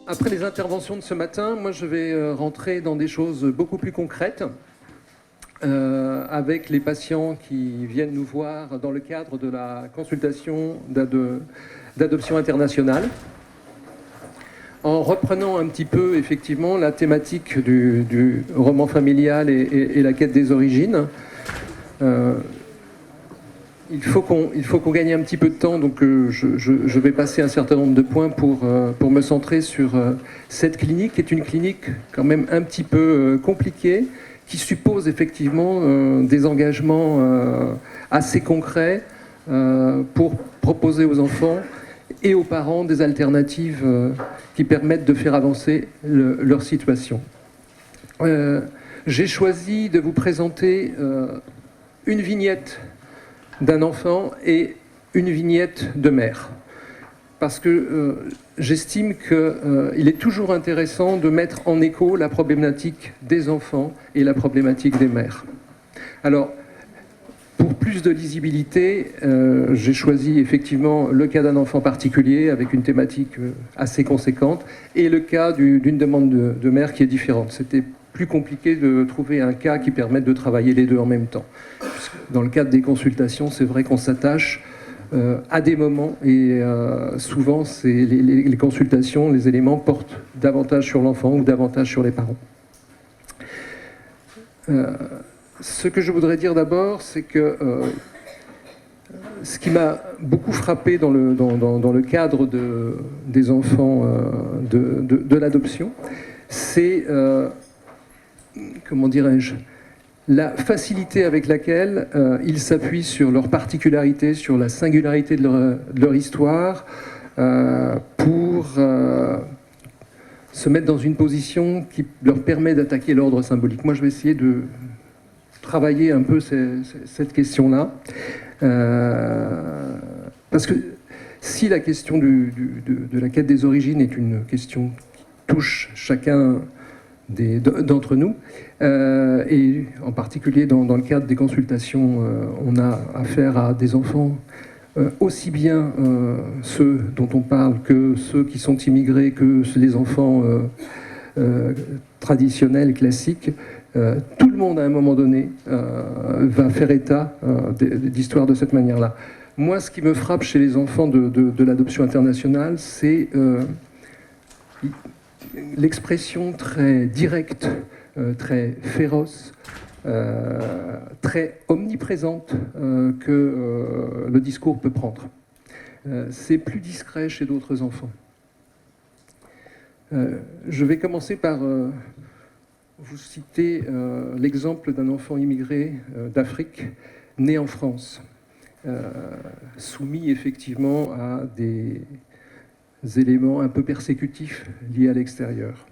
après les interventions de ce matin, moi je vais rentrer dans des choses beaucoup plus concrètes avec les patients qui viennent nous voir dans le cadre de la consultation d'adoption internationale. En reprenant un petit peu effectivement la thématique du roman familial et la quête des origines, il faut qu'on gagne un petit peu de temps, donc je vais passer un certain nombre de points pour me centrer sur cette clinique, qui est une clinique quand même un petit peu compliquée, qui suppose effectivement des engagements assez concrets pour proposer aux enfants et aux parents des alternatives qui permettent de faire avancer leur situation. J'ai choisi de vous présenter une vignette d'un enfant et une vignette de mère. Parce que j'estime qu'il est toujours intéressant de mettre en écho la problématique des enfants et la problématique des mères. Alors, pour plus de lisibilité, j'ai choisi effectivement le cas d'un enfant particulier avec une thématique assez conséquente et le cas d'une demande de mère qui est différente. C'était plus compliqué de trouver un cas qui permette de travailler les deux en même temps. Dans le cadre des consultations, c'est vrai qu'on s'attache à des moments et souvent les consultations, les éléments portent davantage sur l'enfant ou davantage sur les parents. Ce que je voudrais dire d'abord, c'est que ce qui m'a beaucoup frappé dans le cadre des enfants de l'adoption, c'est, comment dirais-je, la facilité avec laquelle ils s'appuient sur leurs particularités, sur la singularité de leur histoire, pour se mettre dans une position qui leur permet d'attaquer l'ordre symbolique. Moi, je vais essayer de travailler un peu cette question-là, parce que si la question de la quête des origines est une question qui touche chacun d'entre nous, et en particulier dans le cadre des consultations, on a affaire à des enfants, aussi bien ceux dont on parle que ceux qui sont immigrés, que les enfants traditionnels, classiques. Tout le monde, à un moment donné, va faire état d'histoires de cette manière-là. Moi, ce qui me frappe chez les enfants de l'adoption internationale, c'est l'expression très directe, très féroce, très omniprésente que le discours peut prendre. C'est plus discret chez d'autres enfants. Je vais commencer par vous citer l'exemple d'un enfant immigré d'Afrique, né en France, soumis effectivement à des éléments un peu persécutifs liés à l'extérieur.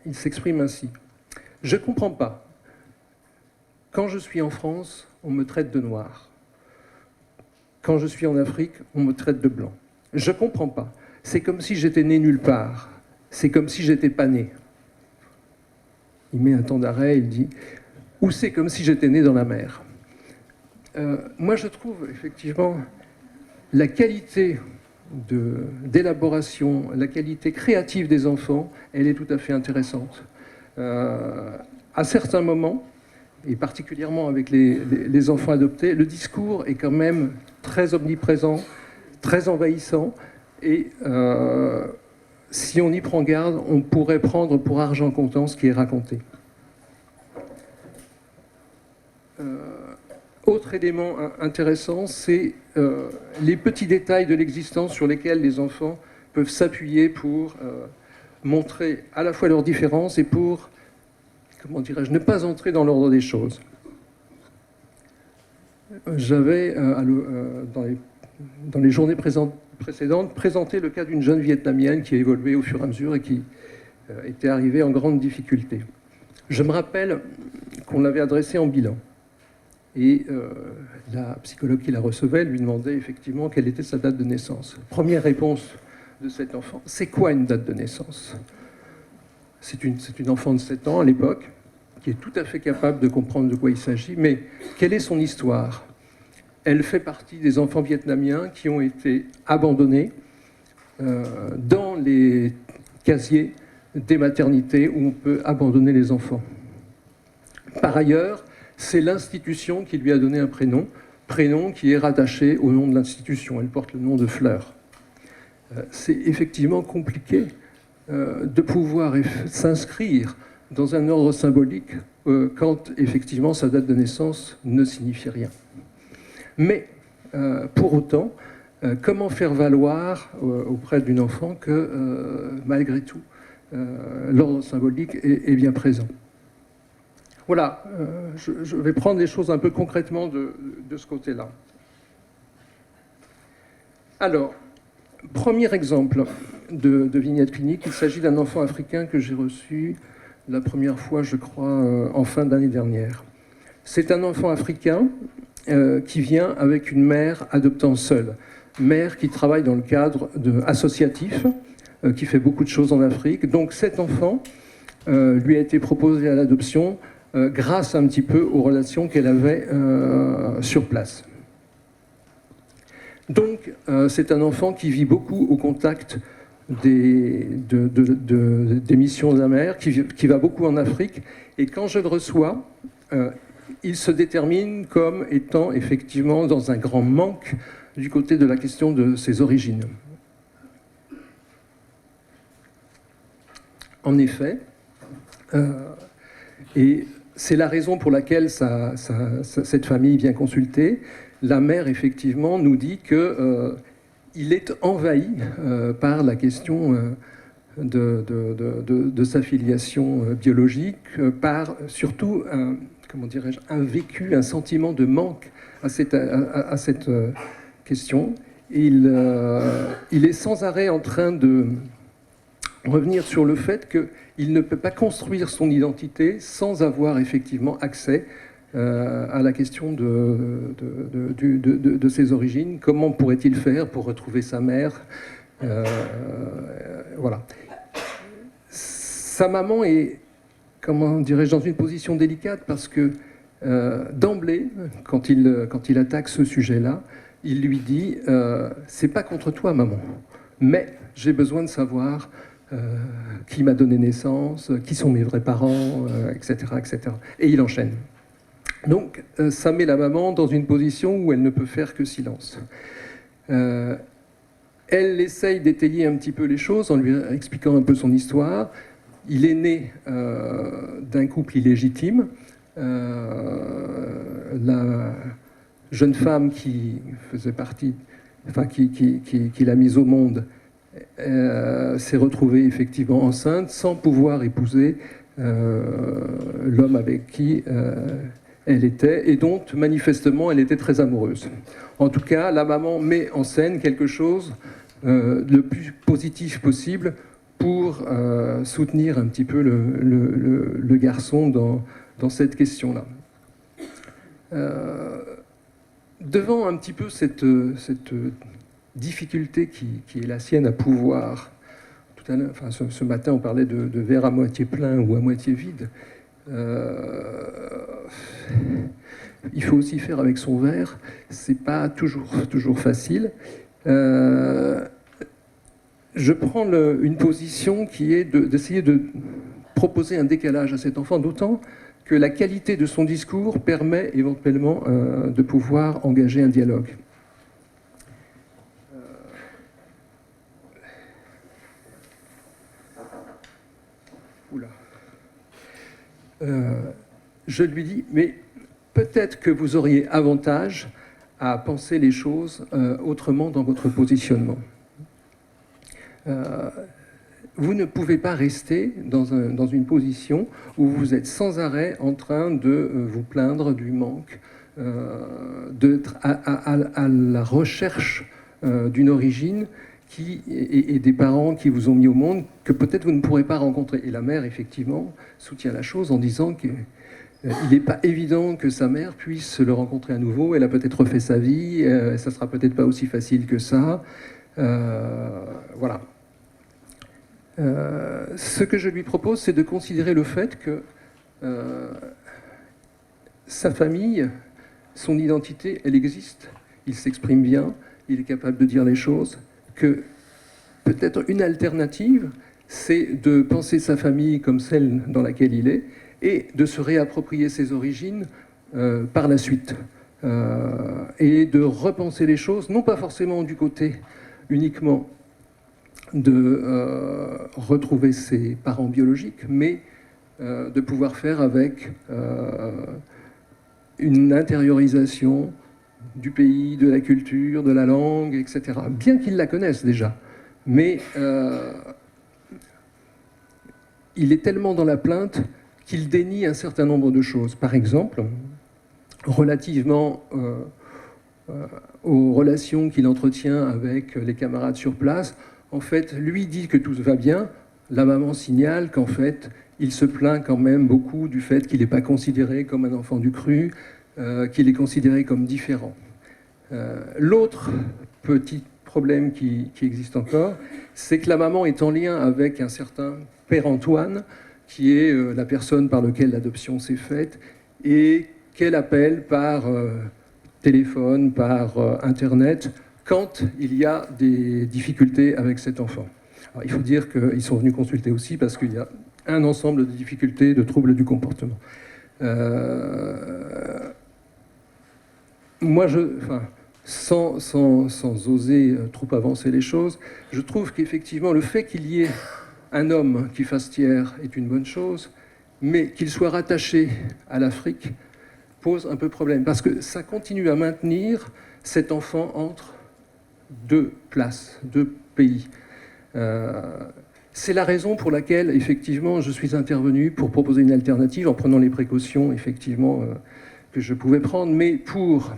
Il s'exprime ainsi. « Je ne comprends pas. Quand je suis en France, on me traite de noir. Quand je suis en Afrique, on me traite de blanc. Je ne comprends pas. C'est comme si j'étais né nulle part. C'est comme si j'étais pas né. » Il met un temps d'arrêt, il dit « Ou c'est comme si j'étais né dans la mer. » Moi, je trouve effectivement la qualité d'élaboration, la qualité créative des enfants, elle est tout à fait intéressante. À certains moments, et particulièrement avec les enfants adoptés, le discours est quand même très omniprésent, très envahissant, et si on y prend garde, on pourrait prendre pour argent comptant ce qui est raconté. Autre élément intéressant, c'est les petits détails de l'existence sur lesquels les enfants peuvent s'appuyer pour montrer à la fois leurs différences et pour, comment dirais-je, ne pas entrer dans l'ordre des choses. J'avais, dans les journées précédentes, présenté le cas d'une jeune Vietnamienne qui a évolué au fur et à mesure et qui était arrivée en grande difficulté. Je me rappelle qu'on l'avait adressée en bilan. Et la psychologue qui la recevait lui demandait effectivement quelle était sa date de naissance. Première réponse de cet enfant, c'est quoi une date de naissance? C'est une enfant de 7 ans à l'époque, qui est tout à fait capable de comprendre de quoi il s'agit, mais quelle est son histoire? Elle fait partie des enfants vietnamiens qui ont été abandonnés dans les casiers des maternités où on peut abandonner les enfants. Par ailleurs, c'est l'institution qui lui a donné un prénom, prénom qui est rattaché au nom de l'institution. Elle porte le nom de Fleur. C'est effectivement compliqué de pouvoir s'inscrire dans un ordre symbolique quand effectivement sa date de naissance ne signifie rien. Mais pour autant, comment faire valoir auprès d'une enfant que malgré tout, l'ordre symbolique est bien présent. Voilà, je vais prendre les choses un peu concrètement de ce côté-là. Alors, premier exemple de vignette clinique, il s'agit d'un enfant africain que j'ai reçu la première fois, je crois, en fin d'année dernière. C'est un enfant africain qui vient avec une mère adoptant seule, mère qui travaille dans le cadre associatif, qui fait beaucoup de choses en Afrique. Donc cet enfant lui a été proposé à l'adoption grâce un petit peu aux relations qu'elle avait sur place. Donc c'est un enfant qui vit beaucoup au contact des missions de la mère, qui va beaucoup en Afrique. Et quand je le reçois, il se détermine comme étant effectivement dans un grand manque du côté de la question de ses origines. En effet, et c'est la raison pour laquelle cette famille vient consulter, la mère effectivement nous dit qu'il est envahi par la question de sa filiation biologique, par surtout un vécu, un sentiment de manque à cette question. Il est sans arrêt en train de revenir sur le fait qu'il ne peut pas construire son identité sans avoir effectivement accès à la question de ses origines. Comment pourrait-il faire pour retrouver sa mère? Voilà. Sa maman est, comment dirais-je, dans une position délicate parce que d'emblée, quand il attaque ce sujet-là, il lui dit c'est pas contre toi, maman, mais j'ai besoin de savoir qui m'a donné naissance, qui sont mes vrais parents, etc., etc. Et il enchaîne. Donc, ça met la maman dans une position où elle ne peut faire que silence. Elle essaye d'étayer un petit peu les choses en lui expliquant un peu son histoire. Il est né d'un couple illégitime. La jeune femme qui faisait partie, enfin qui l'a mise au monde, s'est retrouvée effectivement enceinte sans pouvoir épouser l'homme avec qui elle était et dont manifestement elle était très amoureuse. En tout cas, la maman met en scène quelque chose le plus positif possible pour soutenir un petit peu le garçon dans cette question-là. Devant un petit peu cette difficulté qui est la sienne à pouvoir, tout à l'heure, enfin, ce matin on parlait de verre à moitié plein ou à moitié vide, il faut aussi faire avec son verre, c'est pas toujours facile. Je prends une position qui est d'essayer de proposer un décalage à cet enfant, d'autant que la qualité de son discours permet éventuellement de pouvoir engager un dialogue. Je lui dis, mais peut-être que vous auriez avantage à penser les choses autrement dans votre positionnement. Vous ne pouvez pas rester dans une position où vous êtes sans arrêt en train de vous plaindre du manque, d'être à la recherche d'une origine et des parents qui vous ont mis au monde que peut-être vous ne pourrez pas rencontrer. Et la mère, effectivement, soutient la chose en disant qu'il n'est pas évident que sa mère puisse le rencontrer à nouveau. Elle a peut-être refait sa vie, ça ne sera peut-être pas aussi facile que ça. Voilà. Ce que je lui propose, c'est de considérer le fait que sa famille, son identité, elle existe. Il s'exprime bien, il est capable de dire les choses, que peut-être une alternative, c'est de penser sa famille comme celle dans laquelle il est et de se réapproprier ses origines par la suite. Et de repenser les choses, non pas forcément du côté uniquement de retrouver ses parents biologiques, mais de pouvoir faire avec une intériorisation du pays, de la culture, de la langue, etc. Bien qu'ils la connaissent déjà. Mais il est tellement dans la plainte qu'il dénie un certain nombre de choses. Par exemple, relativement aux relations qu'il entretient avec les camarades sur place, en fait, lui dit que tout va bien, la maman signale qu'en fait, il se plaint quand même beaucoup du fait qu'il n'est pas considéré comme un enfant du cru, qu'il est considéré comme différent. L'autre petit problème qui existe encore, c'est que la maman est en lien avec un certain Père Antoine, qui est la personne par laquelle l'adoption s'est faite, et qu'elle appelle par téléphone, par Internet, quand il y a des difficultés avec cet enfant. Alors, il faut dire qu'ils sont venus consulter aussi parce qu'il y a un ensemble de difficultés, de troubles du comportement. Moi, sans oser trop avancer les choses, je trouve qu'effectivement, le fait qu'il y ait un homme qui fasse tiers est une bonne chose, mais qu'il soit rattaché à l'Afrique pose un peu problème, parce que ça continue à maintenir cet enfant entre deux places, deux pays. C'est la raison pour laquelle, effectivement, je suis intervenu pour proposer une alternative en prenant les précautions, effectivement, que je pouvais prendre, mais pour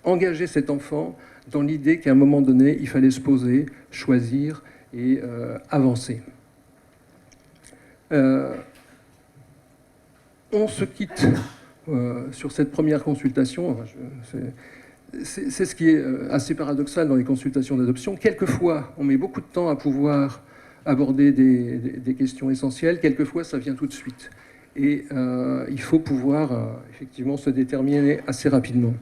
engager cet enfant dans l'idée qu'à un moment donné, il fallait se poser, choisir et avancer. On se quitte sur cette première consultation. C'est ce qui est assez paradoxal dans les consultations d'adoption. Quelquefois, on met beaucoup de temps à pouvoir aborder des questions essentielles. Quelquefois, ça vient tout de suite. Et il faut pouvoir effectivement se déterminer assez rapidement.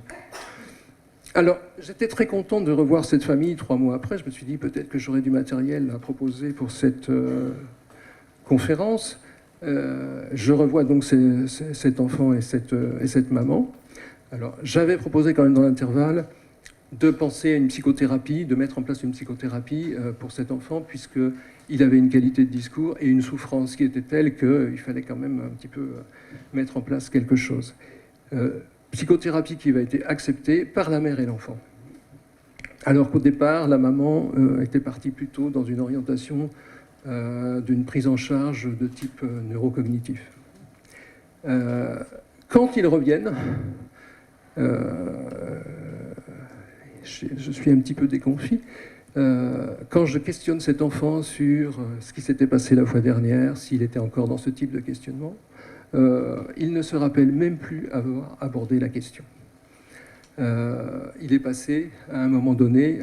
Alors, j'étais très content de revoir cette famille 3 mois après. Je me suis dit peut-être que j'aurais du matériel à proposer pour cette conférence. Je revois donc cet enfant et cette maman. Alors, j'avais proposé quand même dans l'intervalle de penser à une psychothérapie, de mettre en place une psychothérapie pour cet enfant, puisqu'il avait une qualité de discours et une souffrance qui était telle qu'il fallait quand même un petit peu mettre en place quelque chose. Psychothérapie qui va être acceptée par la mère et l'enfant. Alors qu'au départ, la maman était partie plutôt dans une orientation d'une prise en charge de type neurocognitif. Quand ils reviennent, je suis un petit peu déconfit. Quand je questionne cet enfant sur ce qui s'était passé la fois dernière, s'il était encore dans ce type de questionnement, il ne se rappelle même plus avoir abordé la question. Il est passé à un moment donné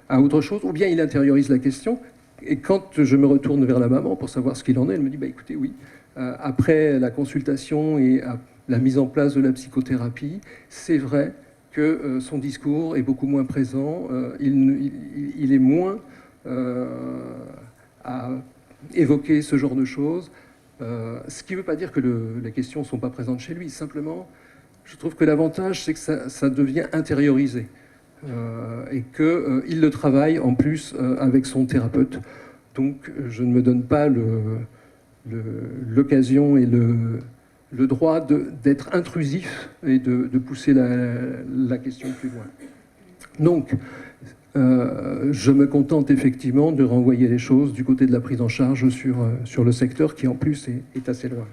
à autre chose, ou bien il intériorise la question, et quand je me retourne vers la maman pour savoir ce qu'il en est, elle me dit bah, écoutez, oui, après la consultation et la mise en place de la psychothérapie, c'est vrai que son discours est beaucoup moins présent, il est moins à évoquer ce genre de choses, ce qui ne veut pas dire que les questions ne sont pas présentes chez lui, simplement, je trouve que l'avantage, c'est que ça devient intériorisé. Et qu'il le travaille en plus avec son thérapeute. Donc je ne me donne pas l'occasion et le droit d'être intrusif et de pousser la question plus loin. Donc je me contente effectivement de renvoyer les choses du côté de la prise en charge sur le secteur qui en plus est assez loin.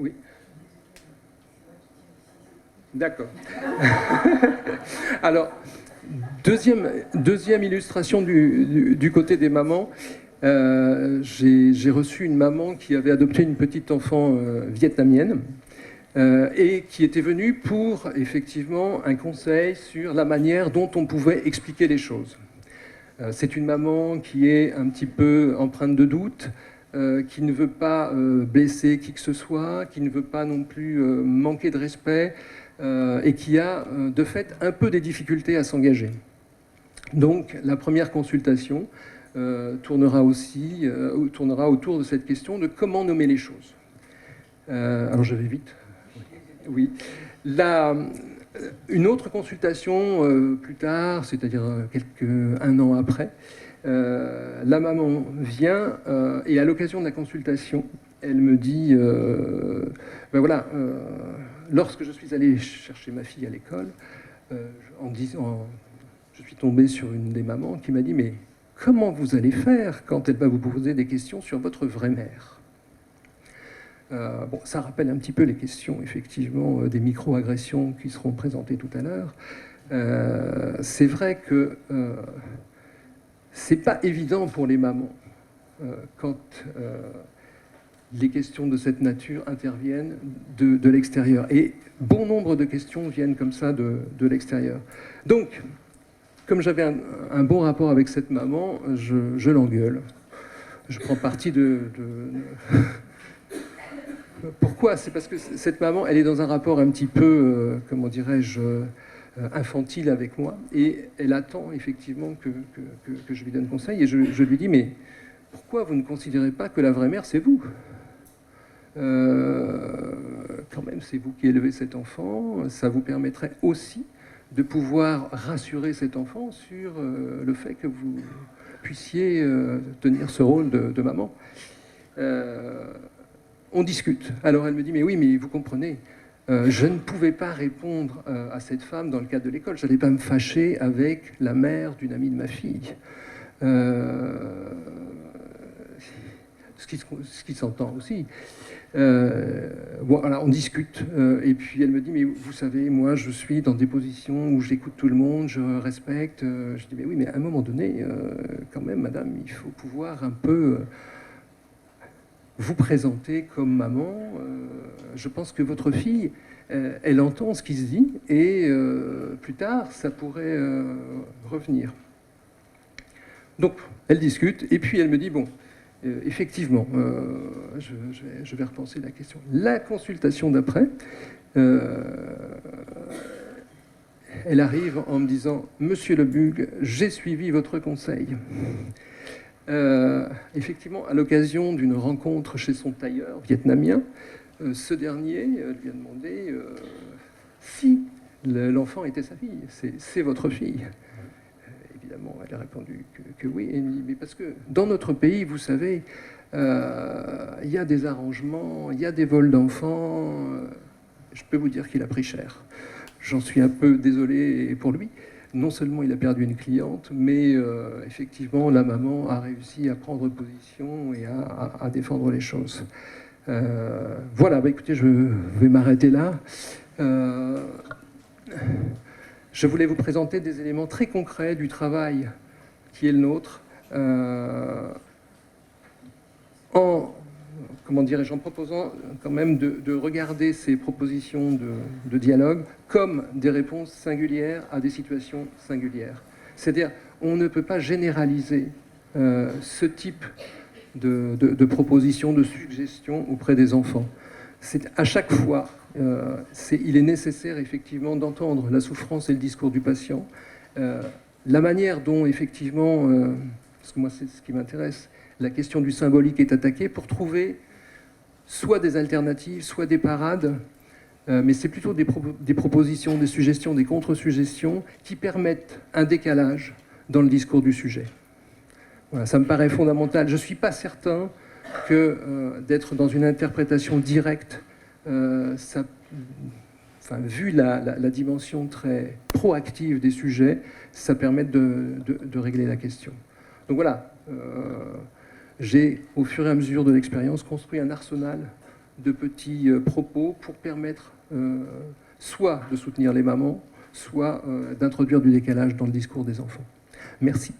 Oui. D'accord. Alors, deuxième illustration du côté des mamans. J'ai reçu une maman qui avait adopté une petite enfant vietnamienne et qui était venue pour effectivement un conseil sur la manière dont on pouvait expliquer les choses. C'est une maman qui est un petit peu empreinte de doute, qui ne veut pas blesser qui que ce soit, qui ne veut pas non plus manquer de respect, et qui a de fait un peu des difficultés à s'engager. Donc la première consultation tournera autour de cette question de comment nommer les choses. Alors je vais vite. Oui. Une autre consultation plus tard, c'est-à-dire un an après, la maman vient et à l'occasion de la consultation, elle me dit ben voilà, lorsque je suis allé chercher ma fille à l'école, je suis tombé sur une des mamans qui m'a dit mais comment vous allez faire quand elle va vous poser des questions sur votre vraie mère? Bon, ça rappelle un petit peu les questions, effectivement, des micro-agressions qui seront présentées tout à l'heure. C'est vrai que c'est pas évident pour les mamans quand les questions de cette nature interviennent de l'extérieur. Et bon nombre de questions viennent comme ça de l'extérieur. Donc, comme j'avais un bon rapport avec cette maman, je l'engueule. Je prends parti Pourquoi? C'est parce que cette maman, elle est dans un rapport un petit peu, comment dirais-je, infantile avec moi, et elle attend effectivement que je lui donne conseil, et je lui dis, mais pourquoi vous ne considérez pas que la vraie mère, c'est vous? Quand même, c'est vous qui élevez cet enfant, ça vous permettrait aussi de pouvoir rassurer cet enfant sur le fait que vous puissiez tenir ce rôle de maman. On discute. Alors elle me dit, mais oui, mais vous comprenez, je ne pouvais pas répondre à cette femme dans le cadre de l'école. Je n'allais pas me fâcher avec la mère d'une amie de ma fille. Ce qui s'entend aussi. Voilà, on discute. Et puis elle me dit, mais vous savez, moi, je suis dans des positions où j'écoute tout le monde, je respecte. Je dis, mais oui, mais à un moment donné, quand même, madame, il faut pouvoir un peu... vous présenter comme maman, je pense que votre fille, elle entend ce qui se dit, et plus tard, ça pourrait revenir. Donc, elle discute, et puis elle me dit, bon, effectivement, je vais repenser la question. La consultation d'après, elle arrive en me disant, Monsieur Le Bugle, j'ai suivi votre conseil. Effectivement, à l'occasion d'une rencontre chez son tailleur vietnamien, ce dernier lui a demandé si l'enfant était sa fille. C'est votre fille. Évidemment, elle a répondu que oui. Et il dit, mais parce que dans notre pays, vous savez, il y a des arrangements, il y a des vols d'enfants. Je peux vous dire qu'il a pris cher. J'en suis un peu désolé pour lui. Non seulement il a perdu une cliente, mais effectivement, la maman a réussi à prendre position et à défendre les choses. Voilà, bah, écoutez, je vais m'arrêter là. Je voulais vous présenter des éléments très concrets du travail qui est le nôtre, en proposant quand même de regarder ces propositions de dialogue comme des réponses singulières à des situations singulières. C'est-à-dire, on ne peut pas généraliser ce type de propositions, de suggestions auprès des enfants. C'est à chaque fois, il est nécessaire effectivement d'entendre la souffrance et le discours du patient, la manière dont effectivement, parce que moi c'est ce qui m'intéresse, la question du symbolique est attaquée pour trouver soit des alternatives, soit des parades, mais c'est plutôt des propositions, des suggestions, des contre-suggestions qui permettent un décalage dans le discours du sujet. Voilà, ça me paraît fondamental. Je ne suis pas certain que d'être dans une interprétation directe, vu la dimension très proactive des sujets, ça permet de régler la question. Donc voilà, j'ai, au fur et à mesure de l'expérience, construit un arsenal de petits propos pour permettre soit de soutenir les mamans, soit d'introduire du décalage dans le discours des enfants. Merci.